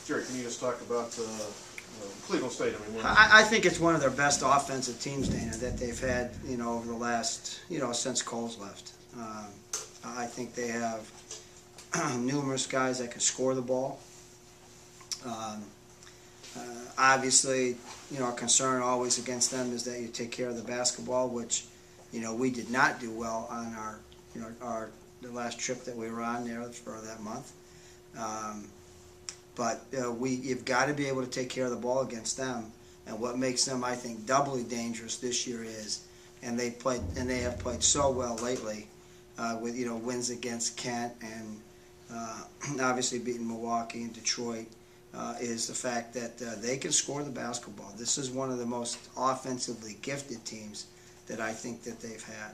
Jerry, can you just talk about Cleveland State? I mean, I think it's one of their best offensive teams, Dana, that they've had, over the last, since Cole's left. I think they have numerous guys that can score the ball. Obviously, a concern always against them is that you take care of the basketball, which, we did not do well on the last trip that we were on there for that month. But you've got to be able to take care of the ball against them. And what makes them, I think, doubly dangerous this year is, and they have played so well lately, with wins against Kent and obviously beating Milwaukee and Detroit, is the fact that they can score the basketball. This is one of the most offensively gifted teams that I think that they've had.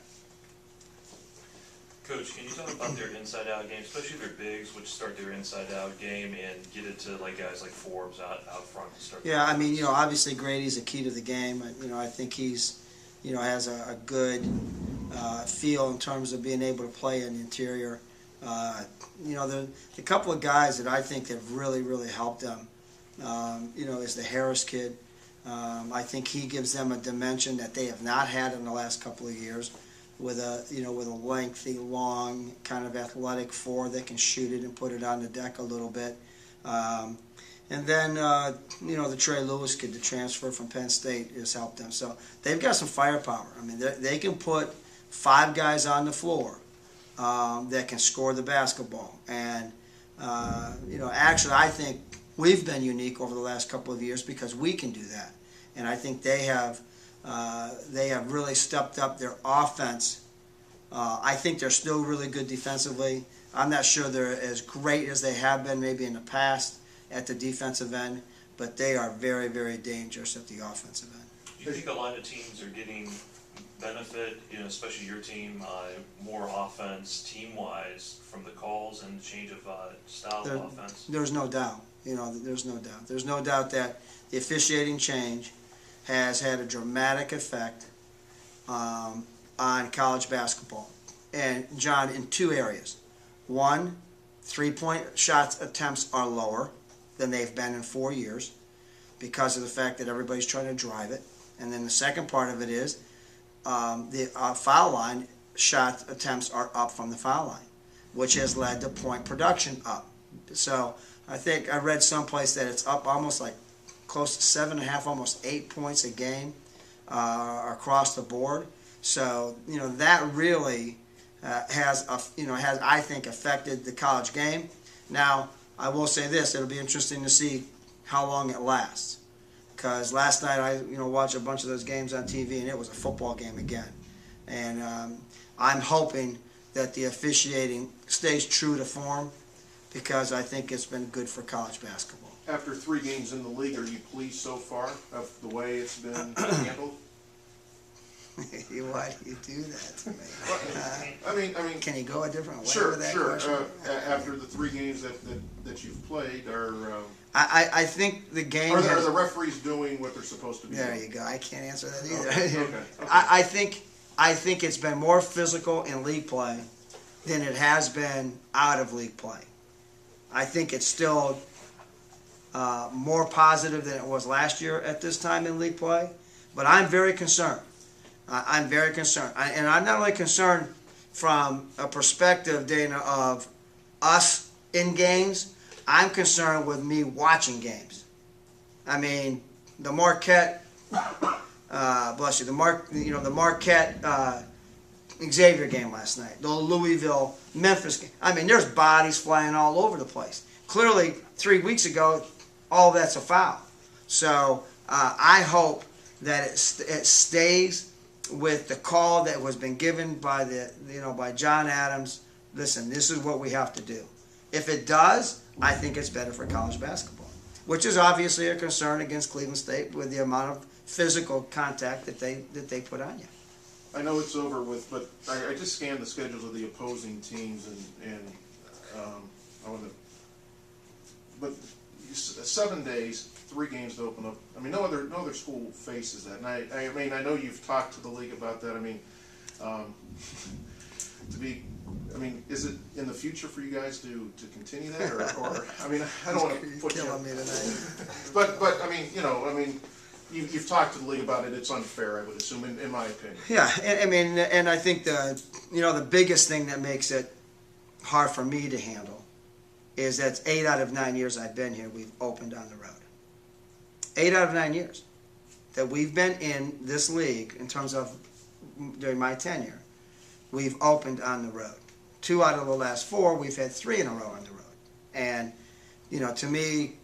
Coach, can you talk about their inside-out game, especially their bigs, which start their inside-out game and get it to guys like Forbes out front to start? Yeah, I mean, obviously Grady's a key to the game. I think he's, has a good feel in terms of being able to play in the interior. The couple of guys that I think have really, really helped them, is the Harris kid. I think he gives them a dimension that they have not had in the last couple of years, with a lengthy, long, kind of athletic four that can shoot it and put it on the deck a little bit. And then, the Trey Lewis kid, the transfer from Penn State, has helped them. So they've got some firepower. I mean, they can put 5 guys on the floor that can score the basketball. And, actually, I think we've been unique over the last couple of years because we can do that. And I think they have really stepped up their offense. I think they're still really good defensively. I'm not sure they're as great as they have been maybe in the past at the defensive end, but they are very, very dangerous at the offensive end. Do you think a lot of teams are getting benefit, especially your team, more offense team-wise from the calls and change of style of offense? There's no doubt. There's no doubt. There's no doubt that the officiating change has had a dramatic effect on college basketball. And, John, in 2 areas. One, 3-point shots attempts are lower than they've been in 4 years because of the fact that everybody's trying to drive it. And then the second part of it is the foul line shot attempts are up from the foul line, which has led to point production up. So I think I read someplace that it's up almost like close to 7.5, almost 8 points a game across the board. So that really has I think affected the college game. Now I will say this: it'll be interesting to see how long it lasts. Because last night I watched a bunch of those games on TV and it was a football game again. And I'm hoping that the officiating stays true to form because I think it's been good for college basketball. After 3 games in the league, are you pleased so far of the way it's been handled? Why do you do that to me? I mean, can you go a different way sure, with that sure. question? After the 3 games that you've played, I think the game are the referees doing what they're supposed to be There doing? you go. I can't answer that either. Okay. I think it's been more physical in league play than it has been out of league play. I think it's still more positive than it was last year at this time in league play, but I'm very concerned. I'm very concerned. And I'm not only concerned from a perspective, Dana, of us in games, I'm concerned with me watching games. I mean, the Marquette, bless you, the Marquette Xavier game last night, the Louisville Memphis game. I mean, there's bodies flying all over the place. Clearly, 3 weeks ago, all that's a foul. So I hope that it stays with the call that was been given by by John Adams. Listen, this is what we have to do. If it does, I think it's better for college basketball, which is obviously a concern against Cleveland State with the amount of physical contact that they put on you. I know it's over with, but I just scanned the schedules of the opposing teams, and I want to. But 7 days, 3 games to open up. I mean, no other school faces that. And I mean, I know you've talked to the league about that. I mean, to be I mean, is it in the future for you guys to continue that, or I mean, I don't want to put you. Killing me tonight. But I mean, you've talked to the league about it. It's unfair, I would assume, in my opinion. Yeah, and I think the biggest thing that makes it hard for me to handle is that 8 out of 9 years I've been here, we've opened on the road. 8 out of 9 years that we've been in this league, in terms of during my tenure, we've opened on the road. 2 out of the last 4, we've had 3 in a row on the road. And, to me,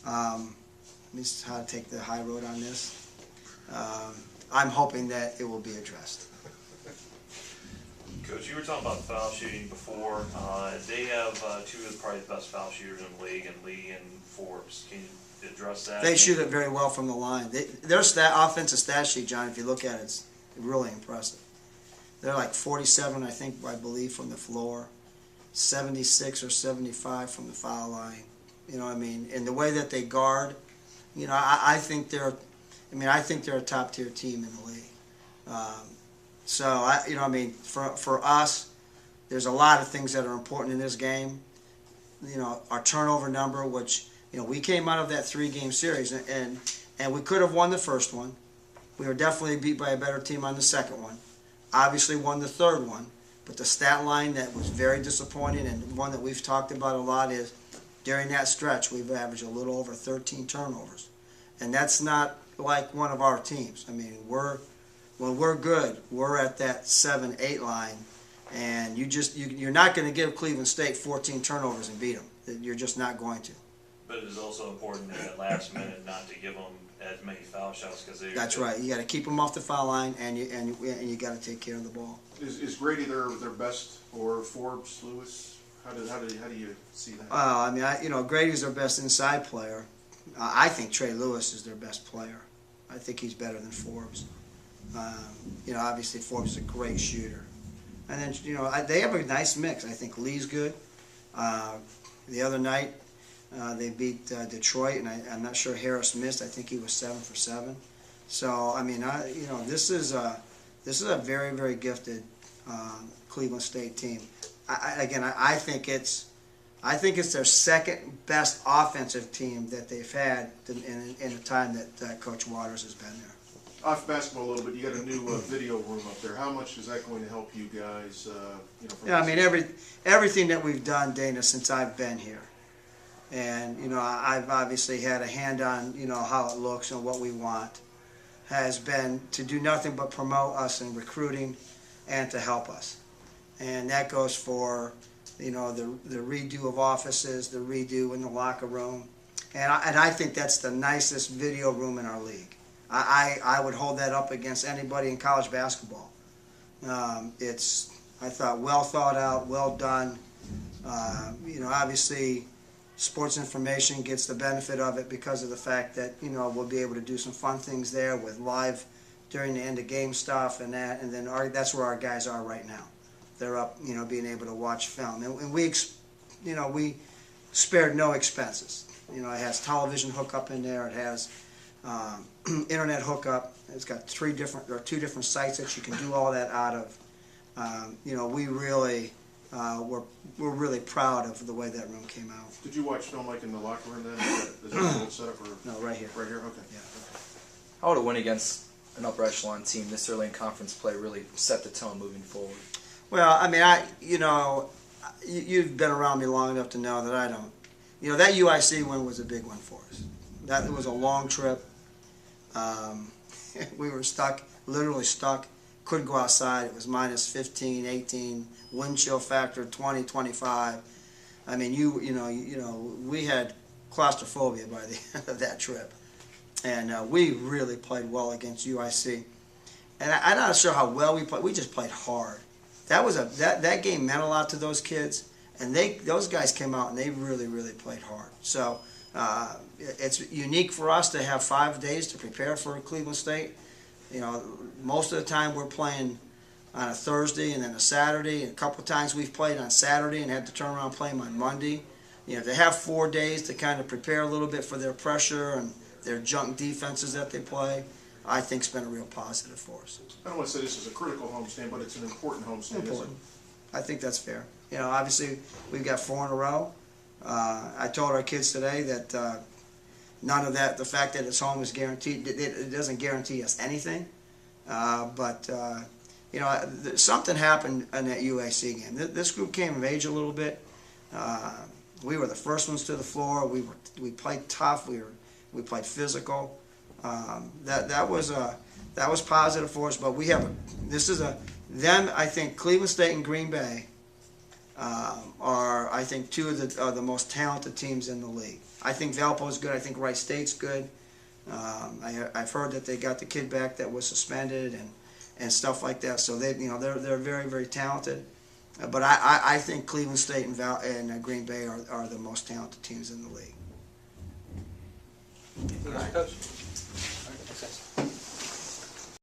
let me see how to take the high road on this. I'm hoping that it will be addressed. Coach, you were talking about foul shooting before. They have 2 of probably the best foul shooters in the league, and Lee and Forbes. Can you address that? They shoot it very well from the line. Their offensive stat sheet, John, if you look at it, it's really impressive. They're like 47, I believe, from the floor, 76 or 75 from the foul line. And the way that they guard, I think they're a top tier team in the league. For us, there's a lot of things that are important in this game. Our turnover number, which, we came out of that 3-game series and we could have won the first one. We were definitely beat by a better team on the second one. Obviously won the third one, but the stat line that was very disappointing, and one that we've talked about a lot, is during that stretch we've averaged a little over 13 turnovers. And that's not like one of our teams. When we're good, we're at that 7-8 line, and you're not going to give Cleveland State 14 turnovers and beat them. You're just not going to. But it is also important in that last minute not to give them as many foul shots, because That's right. You got to keep them off the foul line, and you got to take care of the ball. Is Grady their best, or Forbes, Lewis? How do you see that? Grady's their best inside player. I think Trey Lewis is their best player. I think he's better than Forbes. Obviously Forbes is a great shooter. And then, they have a nice mix. I think Lee's good. The other night, they beat Detroit, and I'm not sure Harris missed. I think he was 7 for 7. So, this is a very, very gifted Cleveland State team. I think it's their second best offensive team that they've had in the time that Coach Waters has been there. Off basketball a little bit, you got a new video room up there. How much is that going to help you guys? Everything that we've done, Dana, since I've been here, and I've obviously had a hand on how it looks and what we want, has been to do nothing but promote us in recruiting and to help us, and that goes for the redo of offices, the redo in the locker room, and I think that's the nicest video room in our league. I would hold that up against anybody in college basketball. It's, I thought, well thought out, well done. Obviously, Sports Information gets the benefit of it because of the fact that we'll be able to do some fun things there with live during the end of game stuff and that, and then that's where our guys are right now. They're up, being able to watch film, and we spared no expenses. It has television hookup in there. It has internet hookup. It's got 2 different sites that you can do all that out of. We really we're really proud of the way that room came out. Did you watch film like in the locker room then? Is that a little setup or? No, right here. Right here. Okay. Yeah. How would a win against an upper echelon team this early in conference play really set the tone moving forward? Well, you've been around me long enough to know that I don't. That UIC win was a big one for us. That was a long trip. We were stuck, literally stuck. Couldn't go outside. It was minus 15, 18, wind chill factor 20, 25. We had claustrophobia by the end of that trip, and we really played well against UIC. And I'm not sure how well we played. We just played hard. That game meant a lot to those kids, and those guys came out and they really, really played hard. So it's unique for us to have 5 days to prepare for Cleveland State. Most of the time we're playing on a Thursday and then a Saturday, and a couple of times we've played on Saturday and had to turn around and play them on Monday. To have 4 days to kind of prepare a little bit for their pressure and their junk defenses that they play, I think's been a real positive for us. I don't want to say this is a critical homestand, but it's an important homestand. Important. I think that's fair. You know, obviously we've got 4 in a row. I told our kids today that none of that, the fact that it's home is guaranteed, it doesn't guarantee us anything. But you know, something happened in that UAC game. This group came of age a little bit. We were the first ones to the floor. We played tough. We played physical. That was positive for us. But we have them. I think Cleveland State and Green Bay are, I think, 2 of the most talented teams in the league. I think Valpo's good. I think Wright State's good. I've heard that they got the kid back that was suspended and stuff like that. So they're very, very talented. But I think Cleveland State and Green Bay are the most talented teams in the league. Coach. All right, thanks, guys.